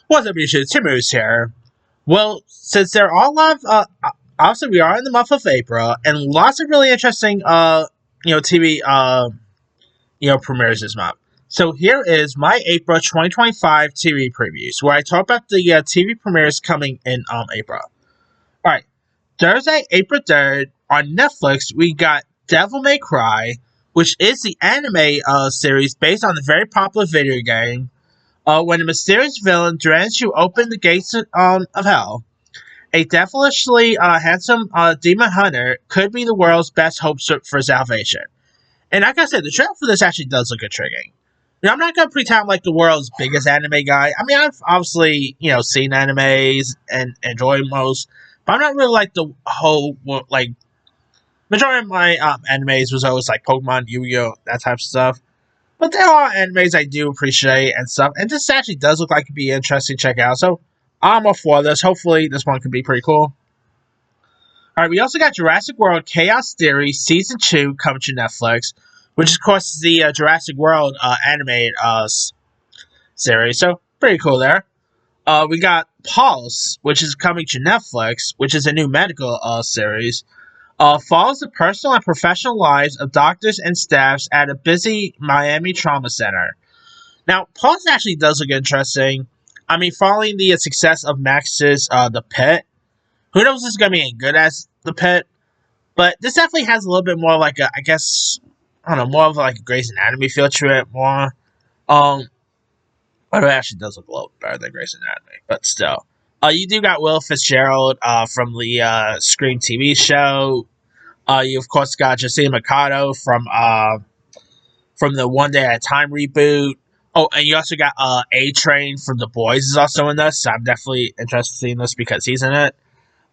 What's up, YouTube? Timu's here. Well, since there are a lot of, obviously we are in the month of April, and lots of really interesting, TV, premieres this month. So here is my April 2025 TV previews, where I talk about the TV premieres coming in April. All right, Thursday, April 3rd, on Netflix, we got Devil May Cry, which is the anime series based on the very popular video game. When a mysterious villain threatens to open the gates of hell, a devilishly handsome demon hunter could be the world's best hope for salvation. And like I said, the trailer for this actually does look intriguing. I'm not gonna pretend I'm like the world's biggest anime guy. I mean, I've obviously seen animes and enjoy most, but I'm not really like the whole like majority of my animes was always like Pokemon, Yu-Gi-Oh, that type of stuff. But there are animes I do appreciate and stuff, and this actually does look like it'd be interesting to check out. So I'm all for this. Hopefully, this one could be pretty cool. All right, we also got Jurassic World Chaos Theory Season 2 coming to Netflix, which of course is the Jurassic World animated series. So pretty cool there. We got Pulse, which is coming to Netflix, which is a new medical series. Follows the personal and professional lives of doctors and staffs at a busy Miami trauma center. Now, Pulse actually does look interesting. I mean, following the success of Max's The Pit, who knows if this is going to be any good as The Pit, but this definitely has a little bit more like a, I guess, I don't know, more of like a Grey's Anatomy feel to it, more. But it actually does look a little better than Grey's Anatomy, but still. You do got Will Fitzgerald from the Scream TV show. You of course got Josina Mikado from the One Day at a Time reboot. Oh, and you also got A Train from The Boys is also in this. So I'm definitely interested in seeing this because he's in it.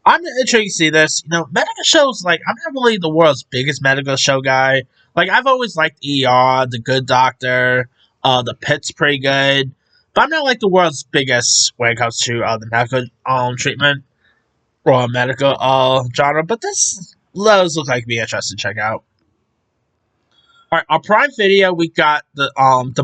I'm intrigued to see this. Medical shows, like, I'm not really the world's biggest medical show guy. Like, I've always liked ER, The Good Doctor, The Pit's pretty good. But I'm not like the world's biggest when it comes to the medical treatment or medical genre. But this does look like it'd be interesting to check out. Alright, on Prime Video we got the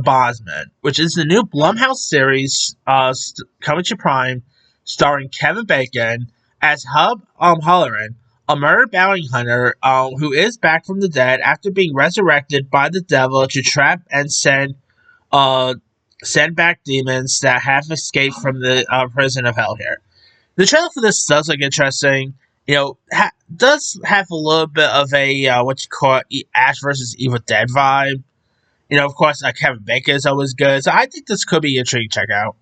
Bosman, which is the new Blumhouse series coming to Prime, starring Kevin Bacon as Hub Halloran, a murder bounty hunter who is back from the dead after being resurrected by the devil to trap and send back demons that have escaped from the prison of hell here. The trailer for this does look interesting. Does have a little bit of a what you call it, Ash versus Evil Dead vibe. Of course, Kevin Bacon is always good, so I think this could be intriguing to check out.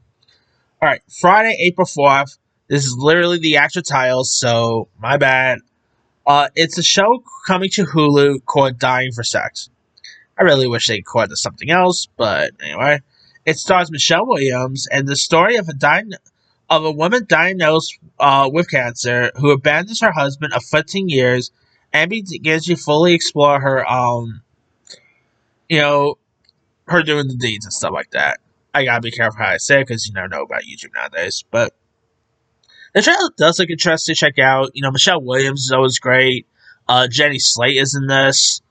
All right, Friday, April 4th. This is literally the actual title, so my bad. It's a show coming to Hulu called Dying for Sex. I really wish they called it something else, but anyway. It stars Michelle Williams and the story of a woman diagnosed with cancer who abandons her husband of 15 years and begins to fully explore her, her doing the deeds and stuff like that. I gotta be careful how I say it because you never know about YouTube nowadays. But the trailer does look interesting to check out. Michelle Williams is always great. Jenny Slate is in this.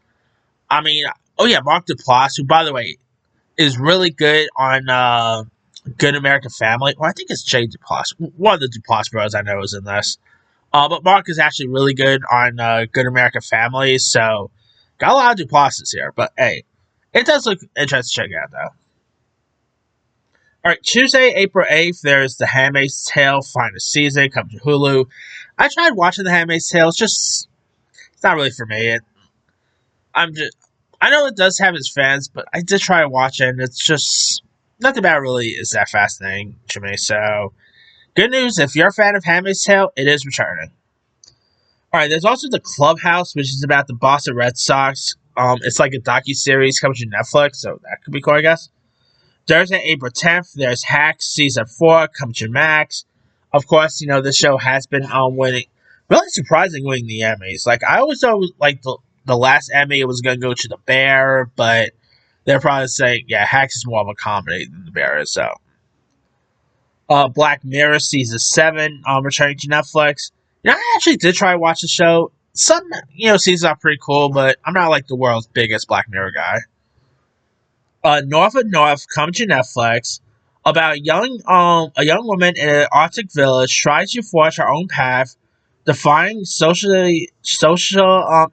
I mean, oh yeah, Mark Duplass, who by the way is really good on Good American Family. Well, I think it's Jay Duplass. One of the Duplass bros I know is in this. But Mark is actually really good on Good American Family, so got a lot of Duplasses here. But hey, it does look interesting to check out, though. Alright, Tuesday, April 8th, there's The Handmaid's Tale final season coming to Hulu. I tried watching The Handmaid's Tale, it's not really for me. I know it does have its fans, but I did try to watch it, and it's just nothing about it really is that fascinating to me. So, good news, if you're a fan of Handmaid's Tale, it is returning. Alright, there's also The Clubhouse, which is about the Boston Red Sox. It's like a docu-series coming to Netflix, so that could be cool, I guess. Thursday, April 10th, there's Hacks Season 4 coming to Max. Of course, this show has been winning, really surprising winning the Emmys. Like, I always thought it was, like, the last Emmy it was going to go to The Bear, but they're probably saying, yeah, Hacks is more of a comedy than The Bear is, so. Black Mirror Season 7 returning to Netflix. I actually did try to watch the show. Some, seasons are pretty cool, but I'm not, like, the world's biggest Black Mirror guy. North of North coming to Netflix. about a young woman in an Arctic village tries to forge her own path, defying social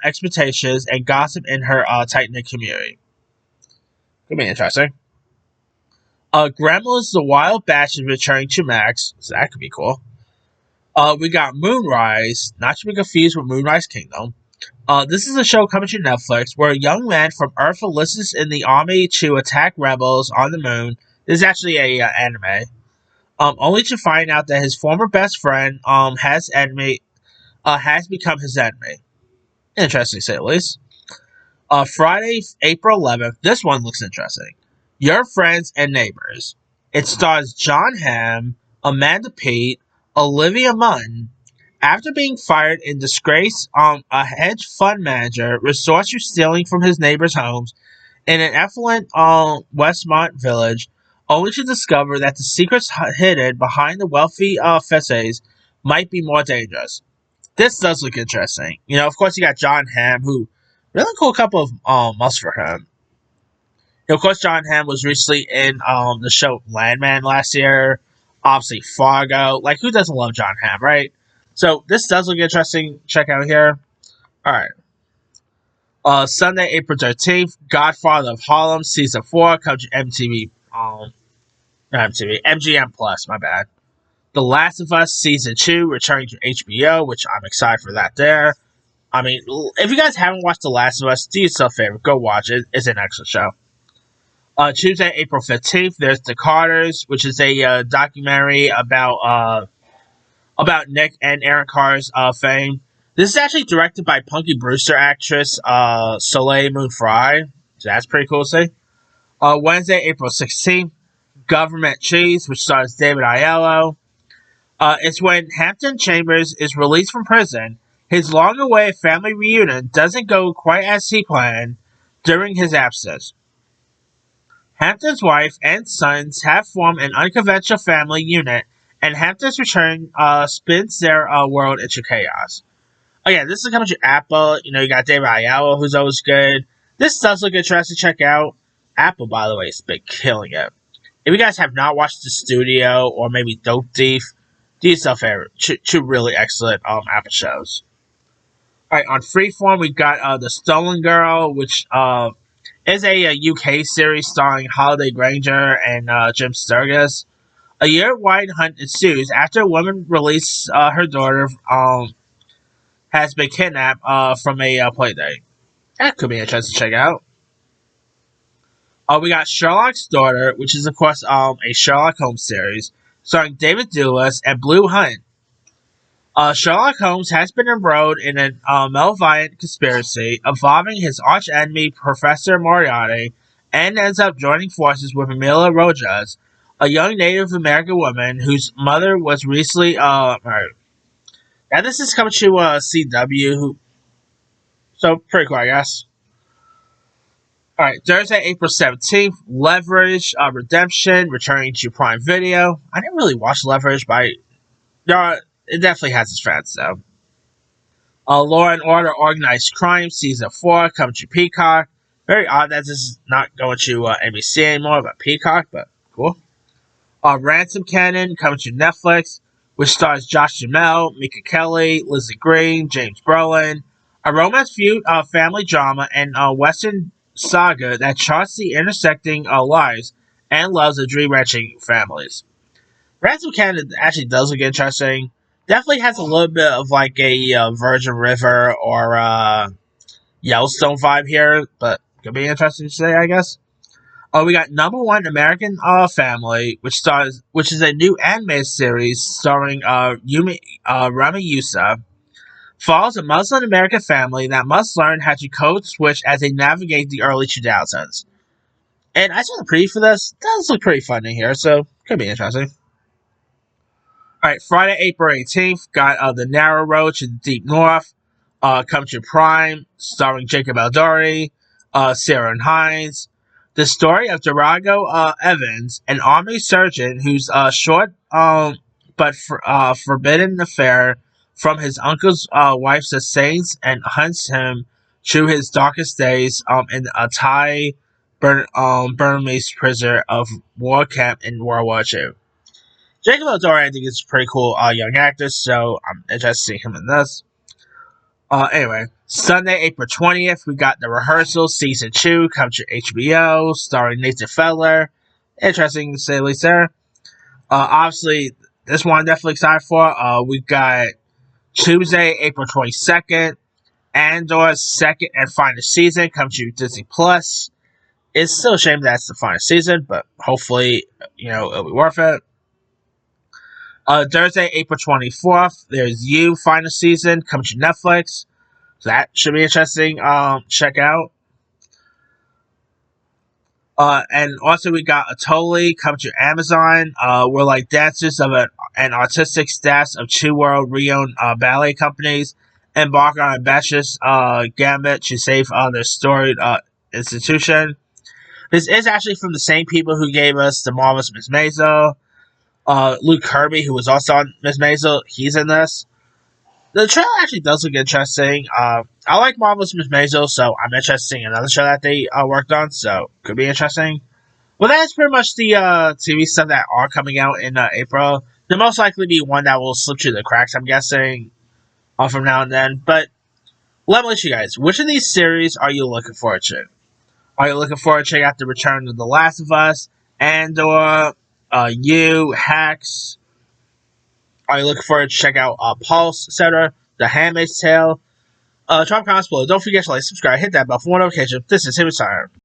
expectations and gossip in her tight knit community. Could be interesting. Gremlins: The Wild Batch is returning to Max, so that could be cool. We got Moonrise, not to be confused with Moonrise Kingdom. This is a show coming to Netflix where a young man from Earth enlists in the army to attack rebels on the moon. This is actually a anime. Only to find out that his former best friend has become his enemy. Interesting, to say the least. Friday, April 11th. This one looks interesting. Your Friends and Neighbors. It stars John Hamm, Amanda Peet, Olivia Munn. After being fired in disgrace, a hedge fund manager resorts to stealing from his neighbors' homes in an affluent Westmont village, only to discover that the secrets hidden behind the wealthy facades might be more dangerous. This does look interesting. Of course, you got John Hamm, who really cool couple of months for him. Of course, John Hamm was recently in the show Landman last year. Obviously, Fargo. Like, who doesn't love John Hamm, right? So this does look interesting. Check out here. All right. Sunday, April 13th, Godfather of Harlem season 4 comes to MTV. Not MTV, MGM Plus. My bad. The Last of Us season 2 returning to HBO, which I'm excited for that. There. I mean, if you guys haven't watched The Last of Us, do yourself a favor. Go watch it. It's an excellent show. Tuesday, April 15th, there's The Carters, which is a documentary about Nick and Aaron Carter's fame. This is actually directed by Punky Brewster actress Soleil Moon Frye. So that's pretty cool to see. Wednesday, April 16th, Government Cheese, which stars David Aiello. It's when Hampton Chambers is released from prison. His long-awaited family reunion doesn't go quite as he planned during his absence. Hampton's wife and sons have formed an unconventional family unit, and Hampton's return spins their world into chaos. Again, this is coming to Apple. You got David Aiello, who's always good. This does look interesting to check out. Apple, by the way, has been killing it. If you guys have not watched The Studio or maybe Dope Thief, do yourself a favor. Two really excellent Apple shows. Alright, on Freeform, we've got The Stolen Girl, which is a UK series starring Holliday Grainger and Jim Sturgis. A year-wide hunt ensues after a woman released her daughter has been kidnapped from a playdate. That could be interesting to check out. We got Sherlock's Daughter, which is, of course, a Sherlock Holmes series, starring David Thewlis and Blue Hunt. Sherlock Holmes has been embroiled in a malevolent conspiracy involving his arch-enemy, Professor Moriarty, and ends up joining forces with Emilia Rojas, a young Native American woman whose mother was recently murdered. Now, this is coming to CW, so pretty cool, I guess. Alright, Thursday, April 17th, Leverage, Redemption, returning to Prime Video. I didn't really watch Leverage, but it definitely has its fans, though. Law and Order, Organized Crime, Season 4, coming to Peacock. Very odd that this is not going to NBC anymore, but Peacock, but cool. Ransom Cannon, coming to Netflix, which stars Josh Duhamel, Mika Kelly, Lizzie Green, James Brolin. A romance feud, family drama, and Western saga that charts the intersecting lives and loves of dream-wrenching families. Ransom Cannon actually does look interesting. Definitely has a little bit of like a Virgin River or Yellowstone vibe here, but could be interesting to say, I guess. We got Number One American Family, which is a new anime series starring Rami Youssef. Follows a Muslim American family that must learn how to code switch as they navigate the early 2000s. And I saw the preview for this. It does look pretty funny here, so could be interesting. Alright, Friday, April 18th, got The Narrow Road to the Deep North, come to Prime, starring Jacob Elordi, Sarah Hines. The story of Darago Evans, an army surgeon whose short but forbidden affair from his uncle's wife sustains and hunts him through his darkest days in a Thai Burmese prisoner of war camp in World War II. Jacob Elordi, I think, is a pretty cool young actor, so I'm interested to see him in this. Anyway, Sunday, April 20th, we got The Rehearsal, Season 2, come to HBO, starring Nathan Fielder. Interesting to say at least there. Obviously, this one I'm definitely excited for. We got Tuesday, April 22nd, Andor's second and final season, come to Disney+. Plus. It's still a shame that's the final season, but hopefully, it'll be worth it. Thursday, April 24th, there's You final season coming to Netflix. So that should be interesting. Check out. And also we got Atoli coming to Amazon. We're like dancers of an artistic staff of two world renowned ballet companies embark on a ambitious gambit to save their storied institution. This is actually from the same people who gave us The Marvelous Miss Maisel. Luke Kirby, who was also on Miss Maisel, he's in this. The trailer actually does look interesting. I like Marvelous Miss Maisel, so I'm interested in another show that they worked on, so could be interesting. Well, that's pretty much the TV stuff that are coming out in April. There'll most likely be one that will slip through the cracks, I'm guessing, from now and then. But let me ask you guys, which of these series are you looking forward to? Are you looking forward to checking out The Return of The Last of Us, Andor, You, Hacks? Are you looking forward to check out Pulse, etc., The Handmaid's Tale? Drop comments below. Don't forget to like, subscribe, hit that bell for more notifications. This is Him Time.